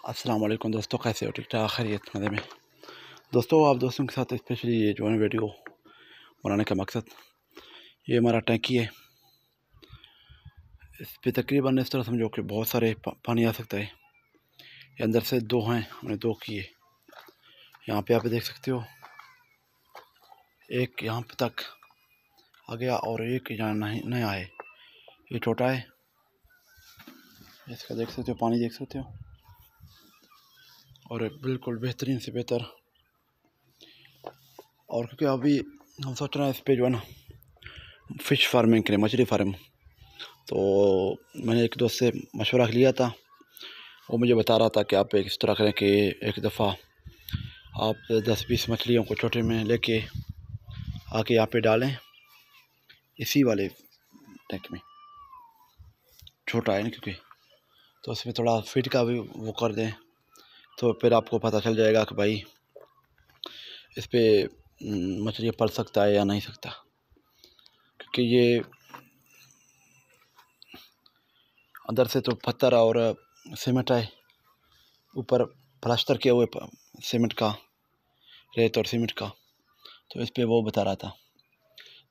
अस्सलाम वालेकुम दोस्तों, कैसे हो? ठीक ठाक, खैरियत मज़े में। दोस्तों, आप दोस्तों के साथ स्पेशली ये जो है वीडियो बनाने का मकसद, ये हमारा टैंकी है। इस पे तकरीबन इस तरह समझो कि बहुत सारे पानी आ सकता है। ये अंदर से दो हैं, हमने दो किए। यहाँ पे आप देख सकते हो, एक यहाँ पे तक आ गया और एक यहाँ नहीं नया है। ये छोटा है, इसका देख सकते हो, पानी देख सकते हो, और बिल्कुल बेहतरीन से बेहतर। और क्योंकि अभी हम सोच रहे हैं इस पे जो है ना फ़िश फार्मिंग करें, मछली फार्म। तो मैंने एक दोस्त से मशवरा लिया था, वो मुझे बता रहा था कि आप इस तरह करें कि एक दफ़ा आप 10-20 मछलियों को छोटे में लेके आके यहाँ पे डालें, इसी वाले टैंक में। छोटा है ना क्योंकि, तो उसमें थोड़ा फीड का भी वो कर दें, तो फिर आपको पता चल जाएगा कि भाई इस पे मछली पल सकता है या नहीं सकता। क्योंकि ये अंदर से तो पत्थर और सीमेंट है, ऊपर प्लास्टर किया हुए सीमेंट का, रेत और सीमेंट का। तो इस पे वो बता रहा था।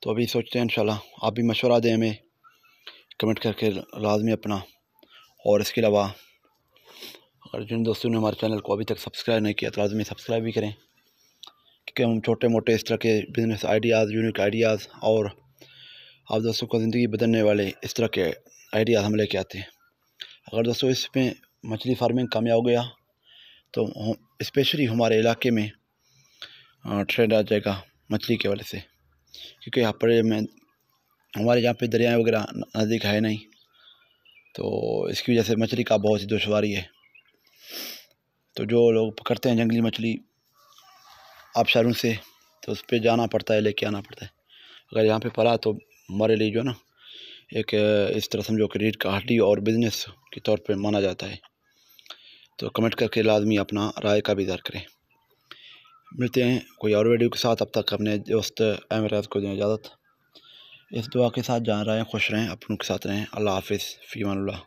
तो अभी सोचते हैं इंशाल्लाह, आप भी मशवरा दें हमें कमेंट करके लाजमी अपना। और इसके अलावा अगर जिन दोस्तों ने हमारे चैनल को अभी तक सब्सक्राइब नहीं किया तो लाजमी सब्सक्राइब भी करें, क्योंकि हम छोटे मोटे इस तरह के बिज़नेस आइडियाज़, यूनिक आइडियाज़ और आप दोस्तों को ज़िंदगी बदलने वाले इस तरह के आइडियाज़ हम लेके आते हैं। अगर दोस्तों इसमें मछली फार्मिंग कामयाब हो गया तो स्पेशली हमारे इलाके में ट्रेंड आ जाएगा मछली के वजह से। क्योंकि यहाँ पर हमारे यहाँ पे दरिया वगैरह नज़दीक है नहीं, तो इसकी वजह से मछली का बहुत ही दुश्वारी है। तो जो लोग पकड़ते हैं जंगली मछली आबशारों से, तो उस पर जाना पड़ता है, लेके आना पड़ता है। अगर यहाँ पे पला तो हमारे लिए जो है ना एक इस तरह समझो कि रीढ़ का हड्डी और बिज़नेस के तौर पे माना जाता है। तो कमेंट करके लाजमी अपना राय का भी इज़हार करें। मिलते हैं कोई और वीडियो के साथ। अब तक अपने दोस्त अमराज को दें इजाज़त। इस दुआ के साथ जहाँ रहें खुश रहें, अपनों के साथ रहें। अल्लाह हाफिज़, फ़ी अमानिल्लाह।